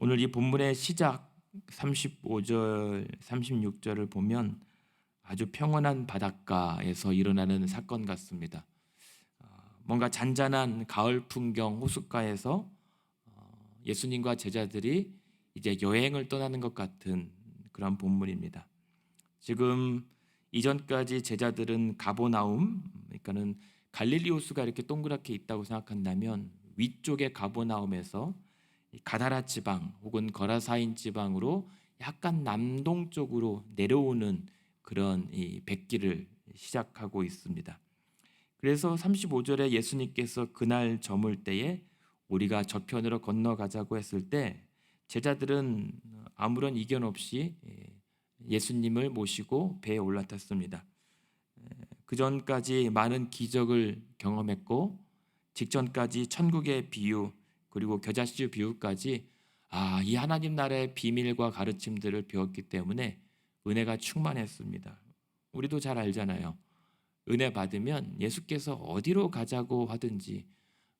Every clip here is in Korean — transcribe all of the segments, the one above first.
오늘 이 본문의 시작 35절, 36절을 보면 아주 평온한 바닷가에서 일어나는 사건 같습니다. 뭔가 잔잔한 가을 풍경 호숫가에서 예수님과 제자들이 이제 여행을 떠나는 것 같은 그런 본문입니다. 지금 이전까지 제자들은 가버나움, 그러니까는 갈릴리 호수가 이렇게 동그랗게 있다고 생각한다면 위쪽의 가버나움에서 가다라 지방 혹은 거라사인 지방으로 약간 남동쪽으로 내려오는 그런 이 백길을 시작하고 있습니다. 그래서 35절에 예수님께서 그날 저물 때에 우리가 저편으로 건너가자고 했을 때 제자들은 아무런 이견 없이 예수님을 모시고 배에 올라탔습니다. 그 전까지 많은 기적을 경험했고 직전까지 천국의 비유 그리고 겨자씨 비유까지 이 하나님 나라의 비밀과 가르침들을 배웠기 때문에 은혜가 충만했습니다. 우리도 잘 알잖아요. 은혜 받으면 예수께서 어디로 가자고 하든지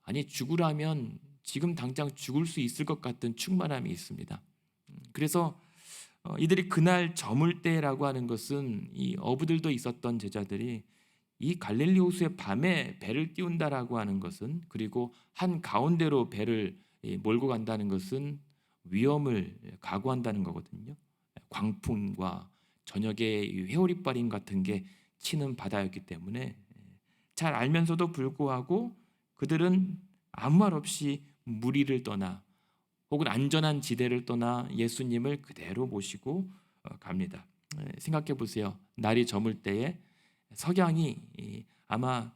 아니 죽으라면 지금 당장 죽을 수 있을 것 같은 충만함이 있습니다. 그래서 이들이 그날 저물 때라고 하는 것은 이 어부들도 있었던 제자들이 이 갈릴리 호수의 밤에 배를 띄운다라고 하는 것은 그리고 한 가운데로 배를 몰고 간다는 것은 위험을 각오한다는 거거든요. 광풍과 저녁에 회오리바람 같은 게 치는 바다였기 때문에 잘 알면서도 불구하고 그들은 아무 말 없이 무리를 떠나 혹은 안전한 지대를 떠나 예수님을 그대로 모시고 갑니다. 생각해 보세요. 날이 저물 때에 석양이 아마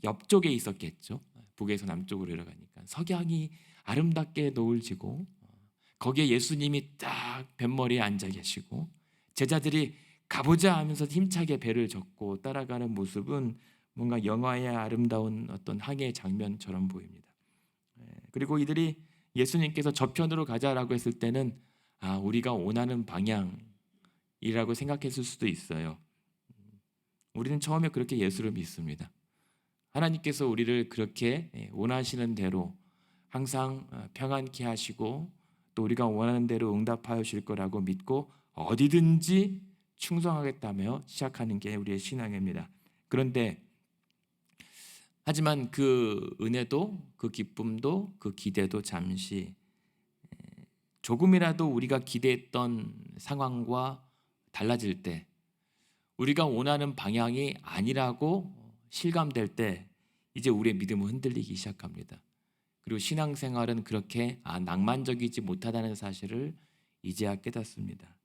옆쪽에 있었겠죠. 북에서 남쪽으로 내려가니까 석양이 아름답게 노을 지고 거기에 예수님이 딱 뱃머리에 앉아 계시고 제자들이 가보자 하면서 힘차게 배를 젓고 따라가는 모습은 뭔가 영화의 아름다운 어떤 항해 장면처럼 보입니다. 그리고 이들이 예수님께서 저편으로 가자라고 했을 때는 우리가 원하는 방향이라고 생각했을 수도 있어요. 우리는 처음에 그렇게 예수를 믿습니다. 하나님께서 우리를 그렇게 원하시는 대로 항상 평안케 하시고 또 우리가 원하는 대로 응답하여 주실 거라고 믿고 어디든지 충성하겠다며 시작하는 게 우리의 신앙입니다. 그런데 하지만 그 은혜도 그 기쁨도 그 기대도 잠시 조금이라도 우리가 기대했던 상황과 달라질 때 우리가 원하는 방향이 아니라고 실감될 때 이제 우리의 믿음은 흔들리기 시작합니다. 그리고 신앙생활은 그렇게 낭만적이지 못하다는 사실을 이제야 깨닫습니다.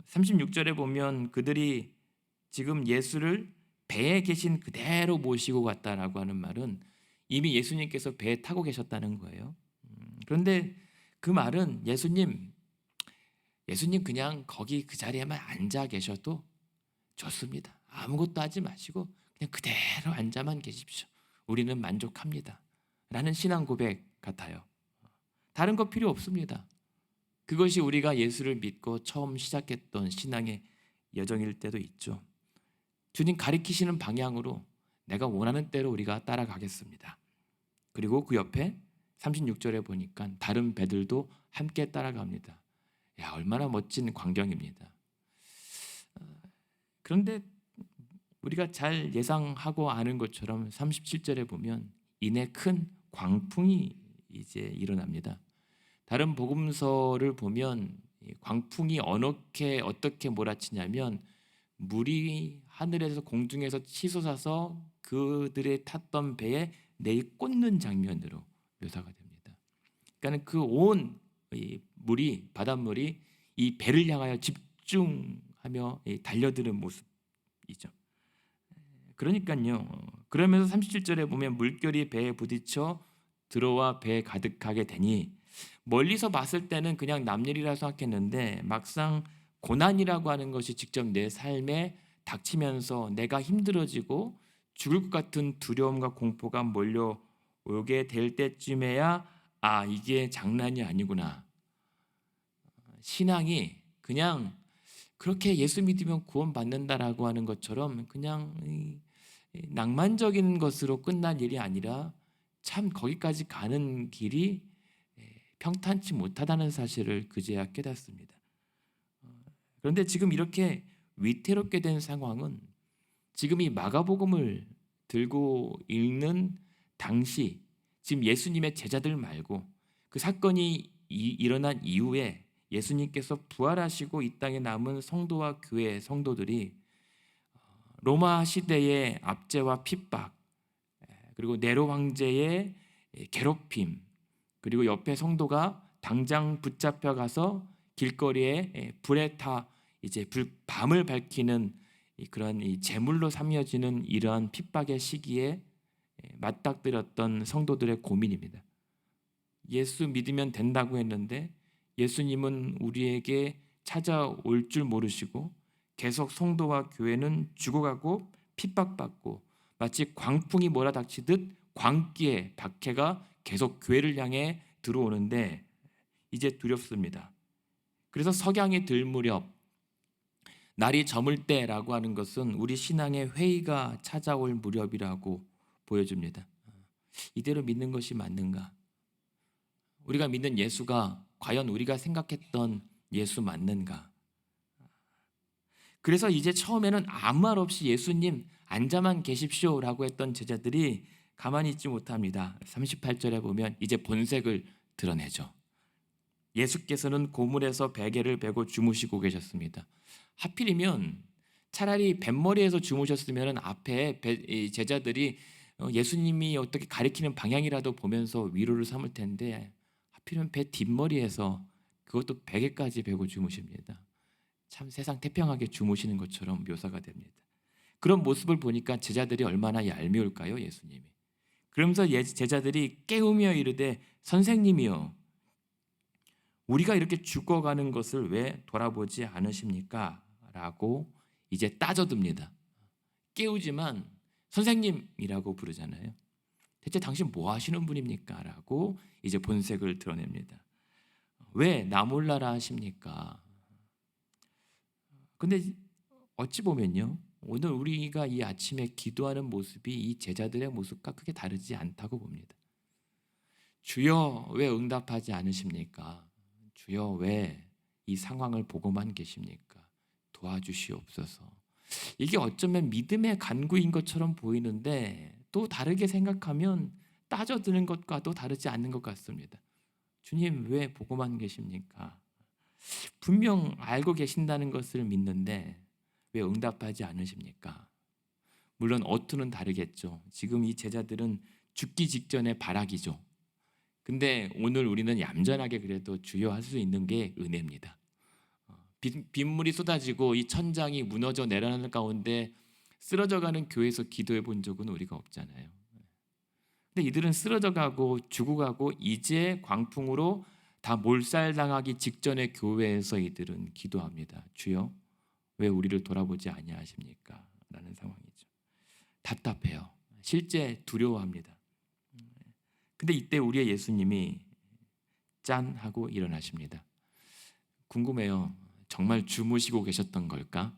36절에 보면 그들이 지금 예수를 배에 계신 그대로 모시고 갔다라고 하는 말은 이미 예수님께서 배에 타고 계셨다는 거예요. 그런데 그 말은 예수님 그냥 거기 그 자리에만 앉아 계셔도 좋습니다. 아무것도 하지 마시고 그냥 그대로 앉아만 계십시오. 우리는 만족합니다. 라는 신앙 고백 같아요. 다른 거 필요 없습니다. 그것이 우리가 예수를 믿고 처음 시작했던 신앙의 여정일 때도 있죠. 주님 가리키시는 방향으로 내가 원하는 대로 우리가 따라가겠습니다. 그리고 그 옆에 36절에 보니까 다른 배들도 함께 따라갑니다. 얼마나 멋진 광경입니다. 그런데 우리가 잘 예상하고 아는 것처럼 37절에 보면 이내 큰 광풍이 이제 일어납니다. 다른 복음서를 보면 광풍이 어떻게 몰아치냐면 물이 하늘에서 공중에서 치솟아서 그들의 탔던 배에 내꽂는 장면으로 묘사가 됩니다. 그러니까 그 온 물이 바닷물이 이 배를 향하여 집중하며 달려드는 모습이죠. 그러니까요. 그러면서 37절에 보면 물결이 배에 부딪혀 들어와 배에 가득하게 되니 멀리서 봤을 때는 그냥 남일이라 생각했는데 막상 고난이라고 하는 것이 직접 내 삶에 닥치면서 내가 힘들어지고 죽을 것 같은 두려움과 공포가 몰려오게 될 때쯤에야 이게 장난이 아니구나. 신앙이 그냥 그렇게 예수 믿으면 구원받는다라고 하는 것처럼 그냥 낭만적인 것으로 끝날 일이 아니라 참 거기까지 가는 길이 평탄치 못하다는 사실을 그제야 깨닫습니다. 그런데 지금 이렇게 위태롭게 된 상황은 지금 이 마가복음을 들고 읽는 당시 지금 예수님의 제자들 말고 그 사건이 일어난 이후에 예수님께서 부활하시고 이 땅에 남은 성도와 교회 성도들이 로마 시대의 압제와 핍박, 그리고 네로 황제의 괴롭힘, 그리고 옆에 성도가 당장 붙잡혀 가서 길거리에 불에 타 이제 밤을 밝히는 그런 제물로 삼여지는 이러한 핍박의 시기에 맞닥뜨렸던 성도들의 고민입니다. 예수 믿으면 된다고 했는데 예수님은 우리에게 찾아올 줄 모르시고 계속 성도와 교회는 죽어가고 핍박받고 마치 광풍이 몰아닥치듯 광기의 박해가 계속 교회를 향해 들어오는데 이제 두렵습니다. 그래서 석양이 들 무렵 날이 저물 때라고 하는 것은 우리 신앙의 회의가 찾아올 무렵이라고 보여줍니다. 이대로 믿는 것이 맞는가? 우리가 믿는 예수가 과연 우리가 생각했던 예수 맞는가? 그래서 이제 처음에는 아무 말 없이 예수님 앉아만 계십시오라고 했던 제자들이 가만히 있지 못합니다. 38절에 보면 이제 본색을 드러내죠. 예수께서는 고물에서 베개를 베고 주무시고 계셨습니다. 하필이면 차라리 뱃머리에서 주무셨으면 앞에 제자들이 예수님이 어떻게 가리키는 방향이라도 보면서 위로를 삼을 텐데 하필이면 배 뒷머리에서 그것도 베개까지 베고 주무십니다. 참 세상 태평하게 주무시는 것처럼 묘사가 됩니다. 그런 모습을 보니까 제자들이 얼마나 얄미울까요, 예수님이. 그러면서 제자들이 깨우며 이르되 선생님이여 우리가 이렇게 죽어가는 것을 왜 돌아보지 않으십니까? 라고 이제 따져듭니다. 깨우지만 선생님이라고 부르잖아요. 대체 당신 뭐 하시는 분입니까? 라고 이제 본색을 드러냅니다. 왜 나 몰라라 하십니까? 근데 어찌 보면요, 오늘 우리가 이 아침에 기도하는 모습이 이 제자들의 모습과 크게 다르지 않다고 봅니다. 주여 왜 응답하지 않으십니까? 주여 왜 이 상황을 보고만 계십니까? 도와주시옵소서. 이게 어쩌면 믿음의 간구인 것처럼 보이는데 또 다르게 생각하면 따져드는 것과 또 다르지 않는 것 같습니다. 주님 왜 보고만 계십니까? 분명 알고 계신다는 것을 믿는데 왜 응답하지 않으십니까? 물론 어투는 다르겠죠. 지금 이 제자들은 죽기 직전의 발악이죠. 근데 오늘 우리는 얌전하게 그래도 주여 할 수 있는 게 은혜입니다. 빗물이 쏟아지고 이 천장이 무너져 내려가는 가운데 쓰러져가는 교회에서 기도해 본 적은 우리가 없잖아요. 근데 이들은 쓰러져가고 죽어가고 이제 광풍으로 다 몰살당하기 직전의 교회에서 이들은 기도합니다. 주여 왜 우리를 돌아보지 아니하십니까? 라는 상황이죠. 답답해요. 실제 두려워합니다. 근데 이때 우리의 예수님이 짠 하고 일어나십니다. 궁금해요. 정말 주무시고 계셨던 걸까?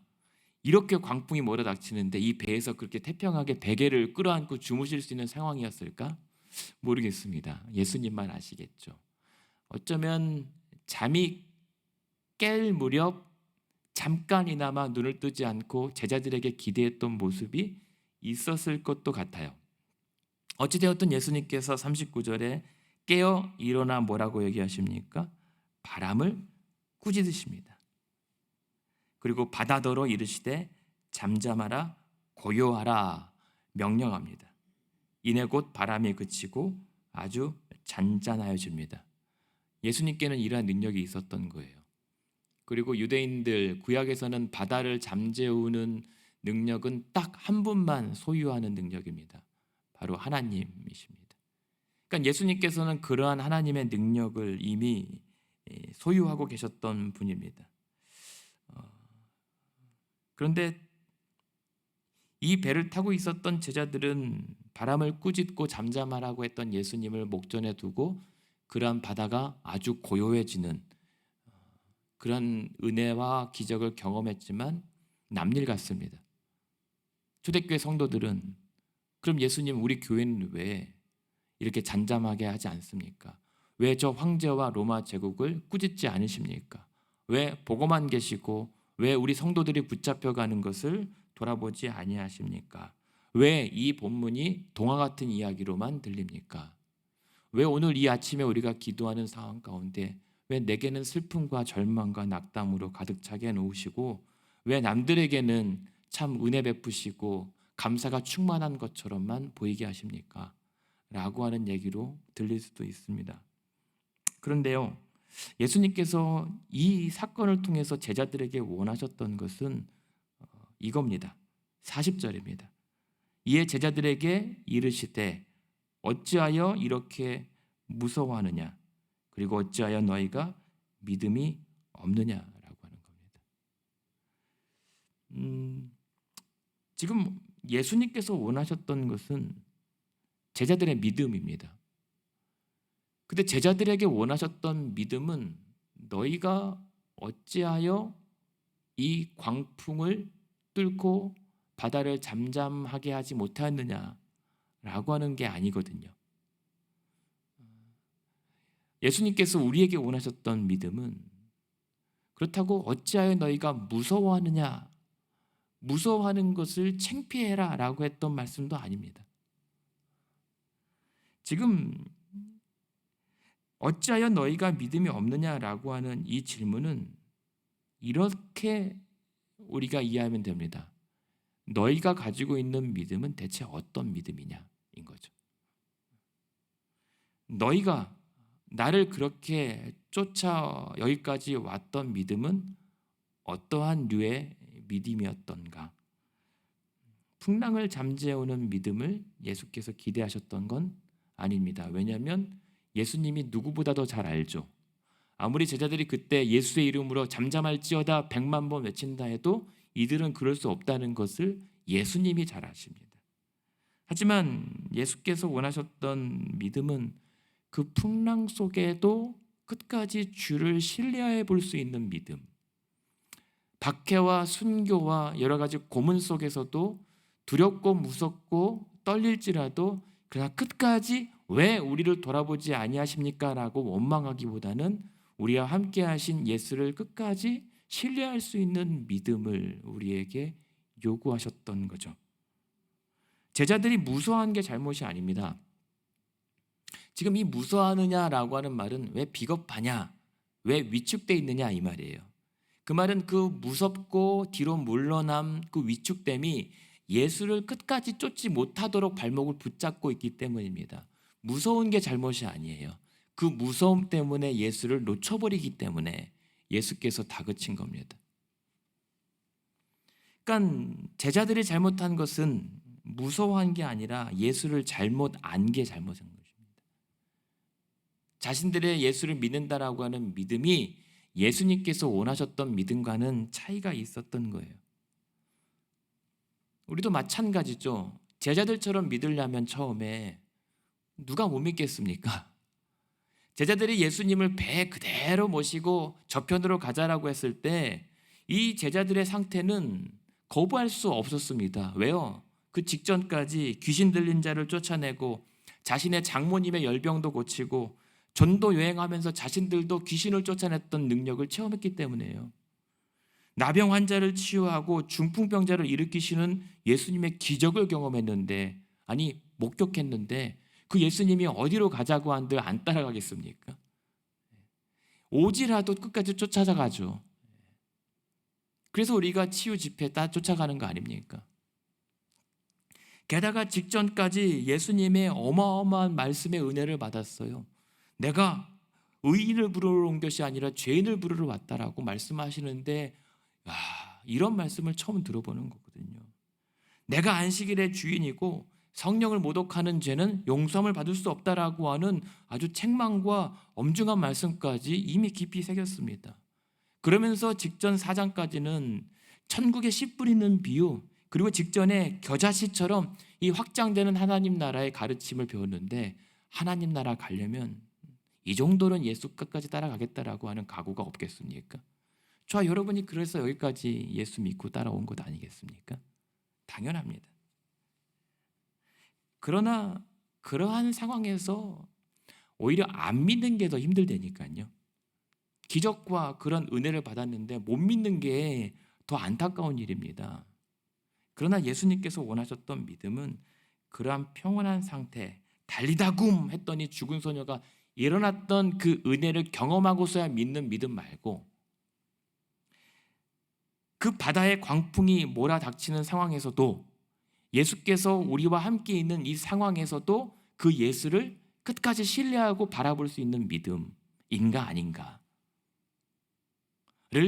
이렇게 광풍이 몰아닥치는데 이 배에서 그렇게 태평하게 베개를 끌어안고 주무실 수 있는 상황이었을까? 모르겠습니다. 예수님만 아시겠죠. 어쩌면 잠이 깰 무렵 잠깐이나마 눈을 뜨지 않고 제자들에게 기대했던 모습이 있었을 것도 같아요. 어찌되었든 예수님께서 39절에 깨어 일어나 뭐라고 얘기하십니까? 바람을 꾸짖으십니다. 그리고 바다더러 이르시되 잠잠하라 고요하라 명령합니다. 이내 곧 바람이 그치고 아주 잔잔하여집니다. 예수님께는 이러한 능력이 있었던 거예요. 그리고 유대인들 구약에서는 바다를 잠재우는 능력은 딱 한 분만 소유하는 능력입니다. 바로 하나님이십니다. 그러니까 예수님께서는 그러한 하나님의 능력을 이미 소유하고 계셨던 분입니다. 그런데 이 배를 타고 있었던 제자들은 바람을 꾸짖고 잠잠하라고 했던 예수님을 목전에 두고 그러한 바다가 아주 고요해지는 그런 은혜와 기적을 경험했지만 남일 같습니다. 초대교회 성도들은 그럼 예수님 우리 교회는 왜 이렇게 잠잠하게 하지 않습니까? 왜 저 황제와 로마 제국을 꾸짖지 않으십니까? 왜 보고만 계시고 왜 우리 성도들이 붙잡혀가는 것을 돌아보지 아니하십니까? 왜 이 본문이 동화 같은 이야기로만 들립니까? 왜 오늘 이 아침에 우리가 기도하는 상황 가운데 왜 내게는 슬픔과 절망과 낙담으로 가득 차게 해놓으시고 왜 남들에게는 참 은혜 베푸시고 감사가 충만한 것처럼만 보이게 하십니까? 라고 하는 얘기로 들릴 수도 있습니다. 그런데요, 예수님께서 이 사건을 통해서 제자들에게 원하셨던 것은 이겁니다. 40절입니다. 이에 제자들에게 이르시되 어찌하여 이렇게 무서워하느냐? 그리고 어찌하여 너희가 믿음이 없느냐라고 하는 겁니다. 지금 예수님께서 원하셨던 것은 제자들의 믿음입니다. 근데 제자들에게 원하셨던 믿음은 너희가 어찌하여 이 광풍을 뚫고 바다를 잠잠하게 하지 못하였느냐라고 하는 게 아니거든요. 예수님께서 우리에게 원하셨던 믿음은 그렇다고 어찌하여 너희가 무서워하느냐, 무서워하는 것을 창피해라 라고 했던 말씀도 아닙니다. 지금 어찌하여 너희가 믿음이 없느냐라고 하는 이 질문은 이렇게 우리가 이해하면 됩니다. 너희가 가지고 있는 믿음은 대체 어떤 믿음이냐인 거죠. 너희가 나를 그렇게 쫓아 여기까지 왔던 믿음은 어떠한 류의 믿음이었던가? 풍랑을 잠재우는 믿음을 예수께서 기대하셨던 건 아닙니다. 왜냐하면 예수님이 누구보다도 잘 알죠. 아무리 제자들이 그때 예수의 이름으로 잠잠할지어다 100만 번 외친다 해도 이들은 그럴 수 없다는 것을 예수님이 잘 아십니다. 하지만 예수께서 원하셨던 믿음은 그 풍랑 속에도 끝까지 주를 신뢰해 볼 수 있는 믿음, 박해와 순교와 여러 가지 고문 속에서도 두렵고 무섭고 떨릴지라도 그러나 끝까지 왜 우리를 돌아보지 아니하십니까? 라고 원망하기보다는 우리와 함께 하신 예수를 끝까지 신뢰할 수 있는 믿음을 우리에게 요구하셨던 거죠. 제자들이 무서워한 게 잘못이 아닙니다. 지금 이 무서워하느냐라고 하는 말은 왜 비겁하냐, 왜 위축되어 있느냐 이 말이에요. 그 말은 그 무섭고 뒤로 물러남 그 위축됨이 예수를 끝까지 쫓지 못하도록 발목을 붙잡고 있기 때문입니다. 무서운 게 잘못이 아니에요. 그 무서움 때문에 예수를 놓쳐버리기 때문에 예수께서 다그친 겁니다. 그러니까 제자들이 잘못한 것은 무서워한 게 아니라 예수를 잘못 안 게 잘못한 것입니다. 자신들의 예수를 믿는다라고 하는 믿음이 예수님께서 원하셨던 믿음과는 차이가 있었던 거예요. 우리도 마찬가지죠. 제자들처럼 믿으려면 처음에 누가 못 믿겠습니까? 제자들이 예수님을 배 그대로 모시고 저편으로 가자라고 했을 때 이 제자들의 상태는 거부할 수 없었습니다. 왜요? 그 직전까지 귀신 들린 자를 쫓아내고 자신의 장모님의 열병도 고치고 전도 여행하면서 자신들도 귀신을 쫓아냈던 능력을 체험했기 때문이에요. 나병 환자를 치유하고 중풍병자를 일으키시는 예수님의 기적을 경험했는데, 아니 목격했는데 그 예수님이 어디로 가자고 한들 안 따라가겠습니까? 오지라도 끝까지 쫓아가죠. 그래서 우리가 치유 집회 따 쫓아가는 거 아닙니까? 게다가 직전까지 예수님의 어마어마한 말씀의 은혜를 받았어요. 내가 의인을 부르러 온 것이 아니라 죄인을 부르러 왔다라고 말씀하시는데, 이런 말씀을 처음 들어보는 거거든요. 내가 안식일의 주인이고 성령을 모독하는 죄는 용서함을 받을 수 없다라고 하는 아주 책망과 엄중한 말씀까지 이미 깊이 새겼습니다. 그러면서 직전 4장까지는 천국에 씨 뿌리는 비유, 그리고 직전에 겨자씨처럼 이 확장되는 하나님 나라의 가르침을 배웠는데, 하나님 나라 가려면 이 정도는 예수 끝까지 따라가겠다라고 하는 각오가 없겠습니까? 저와 여러분이 그래서 여기까지 예수 믿고 따라온 것 아니겠습니까? 당연합니다. 그러나 그러한 상황에서 오히려 안 믿는 게 더 힘들다니까요. 기적과 그런 은혜를 받았는데 못 믿는 게 더 안타까운 일입니다. 그러나 예수님께서 원하셨던 믿음은 그러한 평온한 상태, 달리다굼 했더니 죽은 소녀가 일어났던 그 은혜를 경험하고서야 믿는 믿음 말고, 그 바다의 광풍이 몰아닥치는 상황에서도, 예수께서 우리와 함께 있는 이 상황에서도 그 예수를 끝까지 신뢰하고 바라볼 수 있는 믿음인가 아닌가를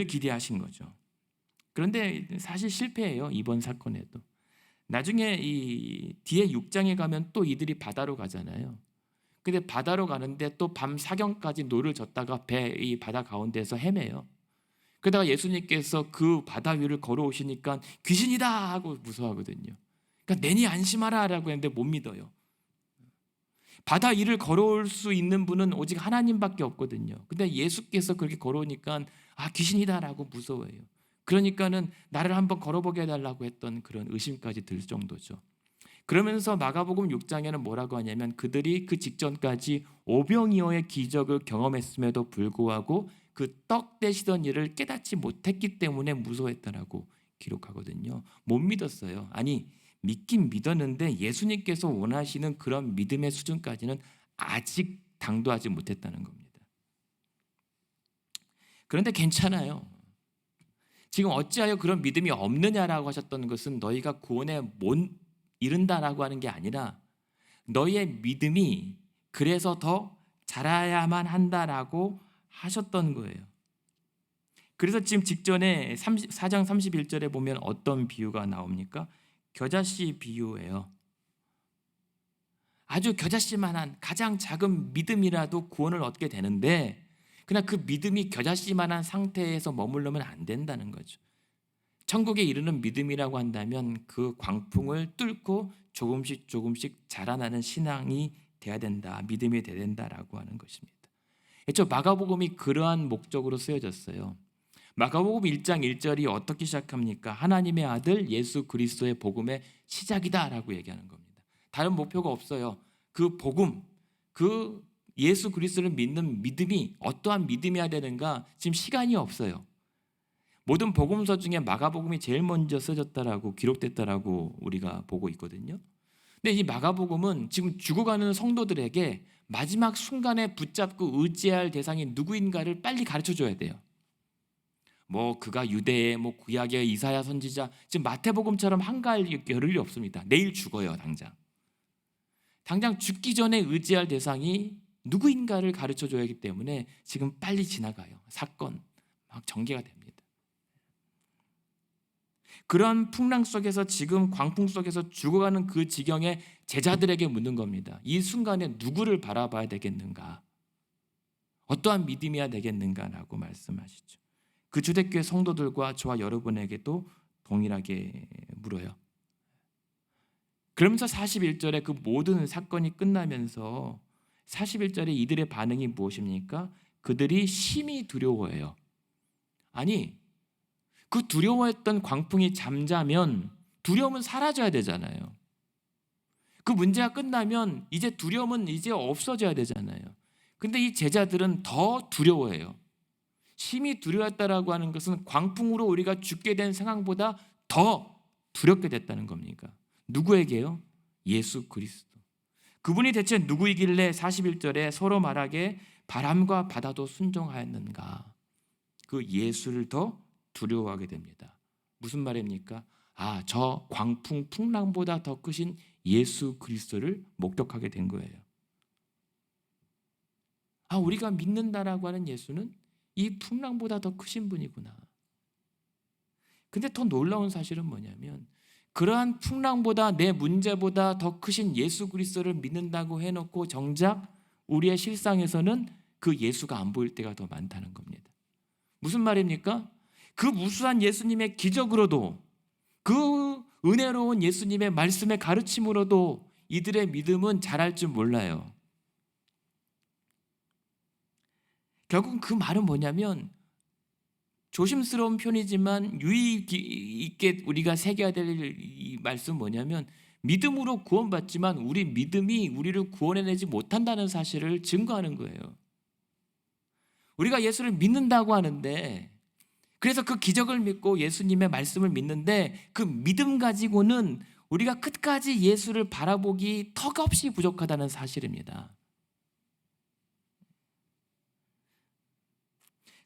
기대하신 거죠. 그런데 사실 실패해요. 이번 사건에도. 나중에 이 뒤에 6장에 가면 또 이들이 바다로 가잖아요. 근데 바다로 가는데 또 밤 사경까지 노를 젓다가 이 바다 가운데서 헤매요. 그러다가 예수님께서 그 바다 위를 걸어오시니까 귀신이다 하고 무서워하거든요. 그러니까 내니 안심하라 라고 했는데 못 믿어요. 바다 위를 걸어올 수 있는 분은 오직 하나님밖에 없거든요. 근데 예수께서 그렇게 걸어오니까 귀신이다 라고 무서워해요. 그러니까는 나를 한번 걸어보게 해달라고 했던 그런 의심까지 들 정도죠. 그러면서 마가복음 6장에는 뭐라고 하냐면, 그들이 그 직전까지 오병이어의 기적을 경험했음에도 불구하고 그 떡 떼시던 일을 깨닫지 못했기 때문에 무서워했다라고 기록하거든요. 못 믿었어요. 아니, 믿긴 믿었는데 예수님께서 원하시는 그런 믿음의 수준까지는 아직 당도하지 못했다는 겁니다. 그런데 괜찮아요. 지금 어찌하여 그런 믿음이 없느냐라고 하셨던 것은 너희가 구원에 못 이른다라고 하는 게 아니라 너희의 믿음이 그래서 더 자라야만 한다라고 하셨던 거예요. 그래서 지금 직전에 4장 31절에 보면 어떤 비유가 나옵니까? 겨자씨 비유예요. 아주 겨자씨만한 가장 작은 믿음이라도 구원을 얻게 되는데, 그러나 그 믿음이 겨자씨만한 상태에서 머물르면 안 된다는 거죠. 천국에 이르는 믿음이라고 한다면 그 광풍을 뚫고 조금씩 자라나는 신앙이 돼야 된다, 믿음이 돼야 된다라고 하는 것입니다. 애초 마가복음이 그러한 목적으로 쓰여졌어요. 마가복음 1장 1절이 어떻게 시작합니까? 하나님의 아들 예수 그리스도의 복음의 시작이다라고 얘기하는 겁니다. 다른 목표가 없어요. 그 복음, 그 예수 그리스도를 믿는 믿음이 어떠한 믿음이어야 되는가, 지금 시간이 없어요. 모든 복음서 중에 마가복음이 제일 먼저 써졌다라고 기록됐다라고 우리가 보고 있거든요. 근데 이 마가복음은 지금 죽어가는 성도들에게 마지막 순간에 붙잡고 의지할 대상이 누구인가를 빨리 가르쳐줘야 돼요. 그가 유대의 구약의 이사야 선지자, 지금 마태복음처럼 한가할 겨를이 없습니다. 내일 죽어요. 당장 죽기 전에 의지할 대상이 누구인가를 가르쳐줘야 하기 때문에 지금 빨리 지나가요. 사건 막 전개가 됩니다. 그런 풍랑 속에서, 지금 광풍 속에서 죽어가는 그 지경에 제자들에게 묻는 겁니다. 이 순간에 누구를 바라봐야 되겠는가? 어떠한 믿음이어야 되겠는가라고 말씀하시죠. 그 초대교회 성도들과 저와 여러분에게도 동일하게 물어요. 그러면서 41절에 그 모든 사건이 끝나면서 41절에 이들의 반응이 무엇입니까? 그들이 심히 두려워해요. 아니, 그 두려워했던 광풍이 잠자면 두려움은 사라져야 되잖아요. 그 문제가 끝나면 이제 두려움은 이제 없어져야 되잖아요. 근데 이 제자들은 더 두려워해요. 심히 두려웠다라고 하는 것은 광풍으로 우리가 죽게 된 상황보다 더 두렵게 됐다는 겁니까? 누구에게요? 예수 그리스도. 그분이 대체 누구이길래 41절에 서로 말하게 바람과 바다도 순종하였는가? 그 예수를 더 두려워하게 됩니다. 무슨 말입니까? 저 광풍 풍랑보다 더 크신 예수 그리스도를 목격하게 된 거예요. 우리가 믿는다라고 하는 예수는 이 풍랑보다 더 크신 분이구나. 근데 더 놀라운 사실은 뭐냐면, 그러한 풍랑보다, 내 문제보다 더 크신 예수 그리스도를 믿는다고 해놓고 정작 우리의 실상에서는 그 예수가 안 보일 때가 더 많다는 겁니다. 무슨 말입니까? 그 무수한 예수님의 기적으로도, 그 은혜로운 예수님의 말씀의 가르침으로도 이들의 믿음은 자랄 줄 몰라요. 결국 그 말은 뭐냐면, 조심스러운 편이지만 유의 있게 우리가 새겨야 될 이 말씀은 뭐냐면, 믿음으로 구원받지만 우리 믿음이 우리를 구원해내지 못한다는 사실을 증거하는 거예요. 우리가 예수를 믿는다고 하는데, 그래서 그 기적을 믿고 예수님의 말씀을 믿는데, 그 믿음 가지고는 우리가 끝까지 예수를 바라보기 턱없이 부족하다는 사실입니다.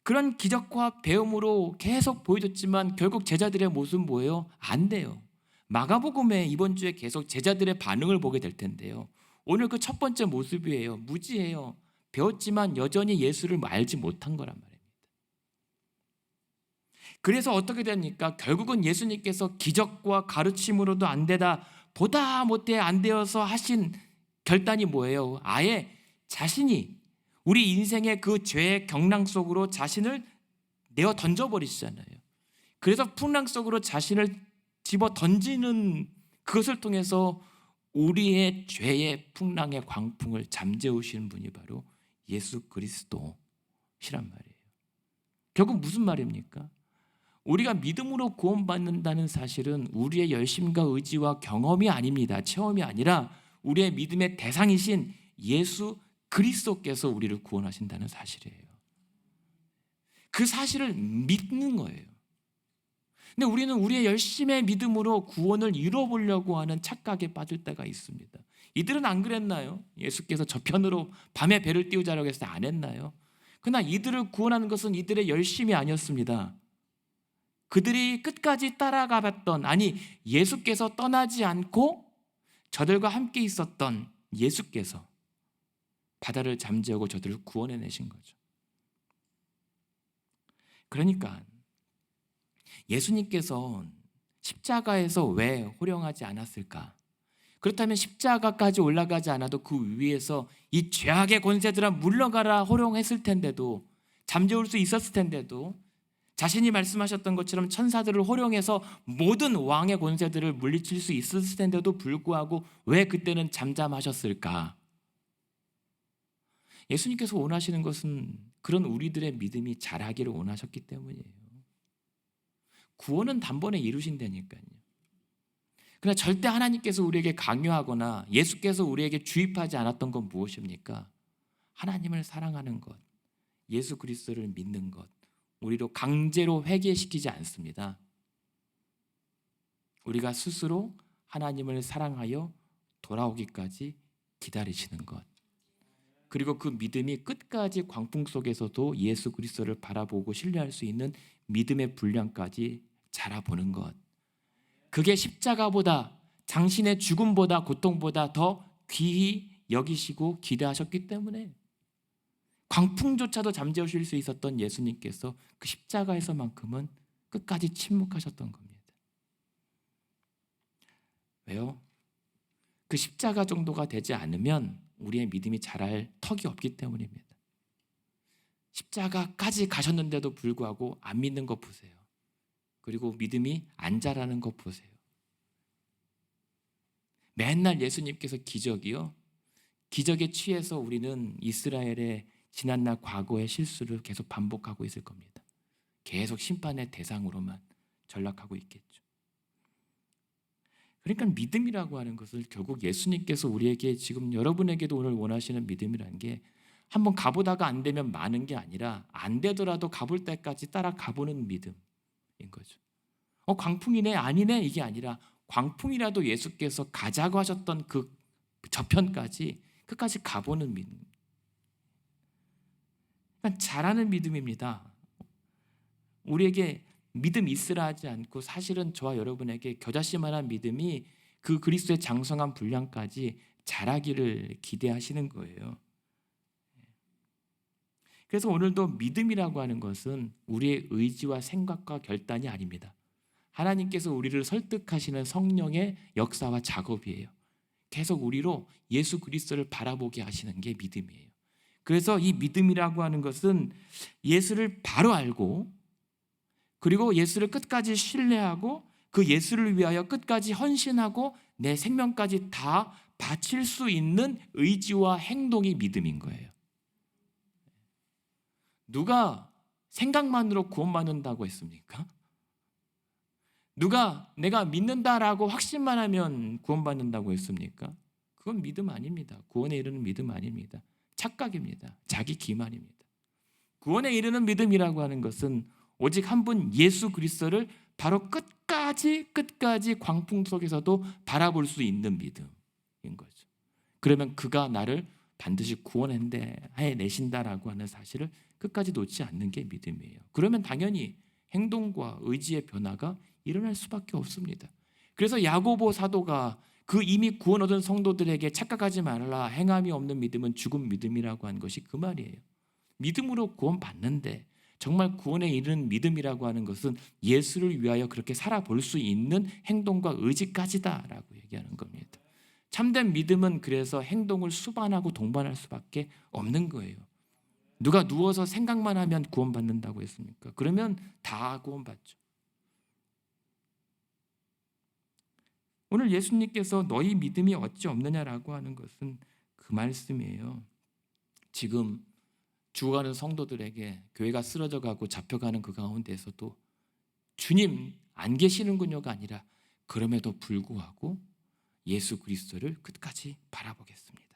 그런 기적과 배움으로 계속 보여줬지만 결국 제자들의 모습은 뭐예요? 안 돼요. 마가복음에 이번 주에 계속 제자들의 반응을 보게 될 텐데요. 오늘 그 첫 번째 모습이에요. 무지해요. 배웠지만 여전히 예수를 알지 못한 거란 말입니다. 그래서 어떻게 됩니까? 결국은 예수님께서 기적과 가르침으로도 안 되다, 보다 못해 안 되어서 하신 결단이 뭐예요? 아예 자신이 우리 인생의 그 죄의 경랑 속으로 자신을 내어 던져버리시잖아요. 그래서 풍랑 속으로 자신을 집어 던지는 그것을 통해서 우리의 죄의 풍랑의 광풍을 잠재우시는 분이 바로 예수 그리스도시란 말이에요. 결국 무슨 말입니까? 우리가 믿음으로 구원받는다는 사실은 우리의 열심과 의지와 경험이 아닙니다. 체험이 아니라 우리의 믿음의 대상이신 예수 그리스도께서 우리를 구원하신다는 사실이에요. 그 사실을 믿는 거예요. 근데 우리는 우리의 열심의 믿음으로 구원을 이뤄보려고 하는 착각에 빠질 때가 있습니다. 이들은 안 그랬나요? 예수께서 저편으로 밤에 배를 띄우자라고 했을 때 안 했나요? 그러나 이들을 구원하는 것은 이들의 열심이 아니었습니다. 그들이 끝까지 따라가 봤던, 아니 예수께서 떠나지 않고 저들과 함께 있었던 예수께서 바다를 잠재우고 저들을 구원해내신 거죠. 그러니까 예수님께서 십자가에서 왜 호령하지 않았을까? 그렇다면 십자가까지 올라가지 않아도 그 위에서 이 죄악의 권세들아 물러가라 호령했을 텐데도, 잠재울 수 있었을 텐데도, 자신이 말씀하셨던 것처럼 천사들을 호령해서 모든 왕의 권세들을 물리칠 수 있었을 텐데도 불구하고 왜 그때는 잠잠하셨을까? 예수님께서 원하시는 것은 그런 우리들의 믿음이 자라기를 원하셨기 때문이에요. 구원은 단번에 이루신다니까요. 그러나 절대 하나님께서 우리에게 강요하거나 예수께서 우리에게 주입하지 않았던 건 무엇입니까? 하나님을 사랑하는 것, 예수 그리스도를 믿는 것, 우리로 강제로 회개시키지 않습니다. 우리가 스스로 하나님을 사랑하여 돌아오기까지 기다리시는 것, 그리고 그 믿음이 끝까지 광풍 속에서도 예수 그리스도를 바라보고 신뢰할 수 있는 믿음의 분량까지 자라보는 것, 그게 십자가보다, 당신의 죽음보다, 고통보다 더 귀히 여기시고 기대하셨기 때문에 광풍조차도 잠재우실 수 있었던 예수님께서 그 십자가에서만큼은 끝까지 침묵하셨던 겁니다. 왜요? 그 십자가 정도가 되지 않으면 우리의 믿음이 자랄 턱이 없기 때문입니다. 십자가까지 가셨는데도 불구하고 안 믿는 것 보세요. 그리고 믿음이 안 자라는 것 보세요. 맨날 예수님께서 기적이요, 기적에 취해서 우리는 이스라엘의 지난날 과거의 실수를 계속 반복하고 있을 겁니다. 계속 심판의 대상으로만 전락하고 있겠죠. 그러니까 믿음이라고 하는 것을 결국 예수님께서 우리에게, 지금 여러분에게도 오늘 원하시는 믿음이라는 게 한번 가보다가 안 되면 마는 게 아니라 안 되더라도 가볼 때까지 따라 가보는 믿음인 거죠. 광풍이네 아니네 이게 아니라 광풍이라도 예수께서 가자고 하셨던 그 저편까지 끝까지 가보는 믿음. 그러니까 잘하는 믿음입니다. 우리에게 믿음 있으라 하지 않고 사실은 저와 여러분에게 겨자씨만한 믿음이 그 그리스도의 장성한 분량까지 자라기를 기대하시는 거예요. 그래서 오늘도 믿음이라고 하는 것은 우리의 의지와 생각과 결단이 아닙니다. 하나님께서 우리를 설득하시는 성령의 역사와 작업이에요. 계속 우리로 예수 그리스도를 바라보게 하시는 게 믿음이에요. 그래서 이 믿음이라고 하는 것은 예수를 바로 알고, 그리고 예수를 끝까지 신뢰하고 그 예수를 위하여 끝까지 헌신하고 내 생명까지 다 바칠 수 있는 의지와 행동이 믿음인 거예요. 누가 생각만으로 구원받는다고 했습니까? 누가 내가 믿는다라고 확신만 하면 구원받는다고 했습니까? 그건 믿음 아닙니다. 구원에 이르는 믿음 아닙니다. 착각입니다. 자기 기만입니다. 구원에 이르는 믿음이라고 하는 것은 오직 한 분 예수 그리스도를 바로 끝까지 광풍 속에서도 바라볼 수 있는 믿음인 거죠. 그러면 그가 나를 반드시 구원해내신다라고 하는 사실을 끝까지 놓지 않는 게 믿음이에요. 그러면 당연히 행동과 의지의 변화가 일어날 수밖에 없습니다. 그래서 야고보 사도가 그 이미 구원 얻은 성도들에게 착각하지 말라, 행함이 없는 믿음은 죽은 믿음이라고 한 것이 그 말이에요. 믿음으로 구원받는데 정말 구원에 이르는 믿음이라고 하는 것은 예수를 위하여 그렇게 살아볼 수 있는 행동과 의지까지다라고 얘기하는 겁니다. 참된 믿음은 그래서 행동을 수반하고 동반할 수밖에 없는 거예요. 누가 누워서 생각만 하면 구원받는다고 했습니까? 그러면 다 구원받죠. 오늘 예수님께서 너희 믿음이 어찌 없느냐라고 하는 것은 그 말씀이에요. 지금 죽어가는 성도들에게 교회가 쓰러져가고 잡혀가는 그 가운데에서도 주님 안 계시는군요가 아니라 그럼에도 불구하고 예수 그리스도를 끝까지 바라보겠습니다.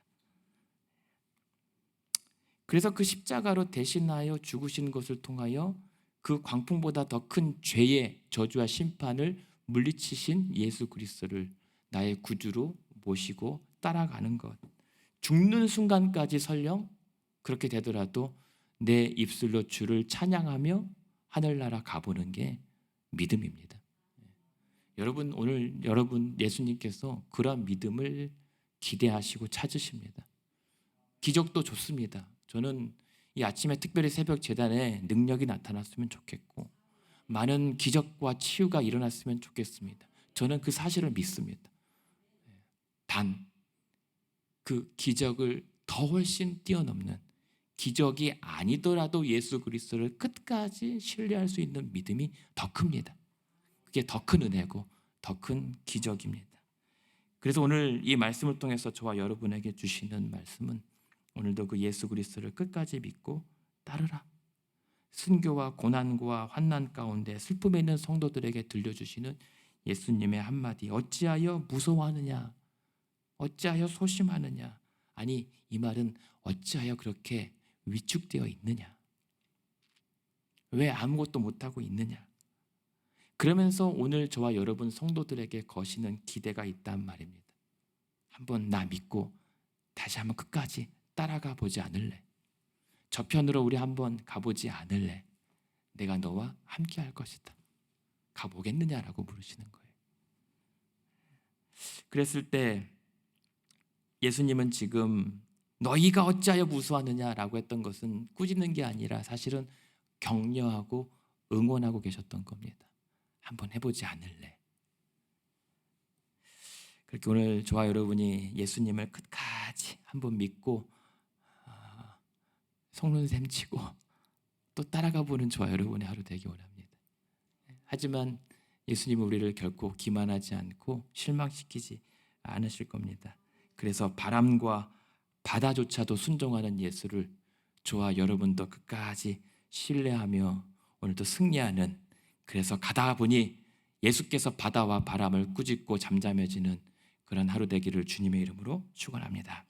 그래서 그 십자가로 대신하여 죽으신 것을 통하여 그 광풍보다 더 큰 죄의 저주와 심판을 물리치신 예수 그리스도를 나의 구주로 모시고 따라가는 것, 죽는 순간까지 설령 그렇게 되더라도 내 입술로 주를 찬양하며 하늘나라 가보는 게 믿음입니다. 여러분, 오늘 여러분 예수님께서 그런 믿음을 기대하시고 찾으십니다. 기적도 좋습니다. 저는 이 아침에 특별히 새벽 재단에 능력이 나타났으면 좋겠고 많은 기적과 치유가 일어났으면 좋겠습니다. 저는 그 사실을 믿습니다. 단 그 기적을 더 훨씬 뛰어넘는, 기적이 아니더라도 예수 그리스도를 끝까지 신뢰할 수 있는 믿음이 더 큽니다. 그게 더 큰 은혜고 더 큰 기적입니다. 그래서 오늘 이 말씀을 통해서 저와 여러분에게 주시는 말씀은 오늘도 그 예수 그리스도를 끝까지 믿고 따르라. 순교와 고난과 환난 가운데 슬픔에 있는 성도들에게 들려주시는 예수님의 한마디, 어찌하여 무서워하느냐, 어찌하여 소심하느냐. 아니, 이 말은 어찌하여 그렇게 위축되어 있느냐, 왜 아무것도 못하고 있느냐. 그러면서 오늘 저와 여러분 성도들에게 거시는 기대가 있단 말입니다. 한번 나 믿고 다시 한번 끝까지 따라가 보지 않을래? 저편으로 우리 한번 가보지 않을래? 내가 너와 함께 할 것이다. 가보겠느냐라고 물으시는 거예요. 그랬을 때 예수님은 지금 너희가 어찌하여 무수하느냐라고 했던 것은 꾸짖는 게 아니라 사실은 격려하고 응원하고 계셨던 겁니다. 한번 해보지 않을래? 그렇게 오늘 저와 여러분이 예수님을 끝까지 한번 믿고 속눈샘 치고 또 따라가 보는 저와 여러분의 하루 되기 원합니다. 하지만 예수님은 우리를 결코 기만하지 않고 실망시키지 않으실 겁니다. 그래서 바람과 바다조차도 순종하는 예수를 저와 여러분도 끝까지 신뢰하며 오늘도 승리하는, 그래서 가다 보니 예수께서 바다와 바람을 꾸짖고 잠잠해지는 그런 하루 되기를 주님의 이름으로 축원합니다.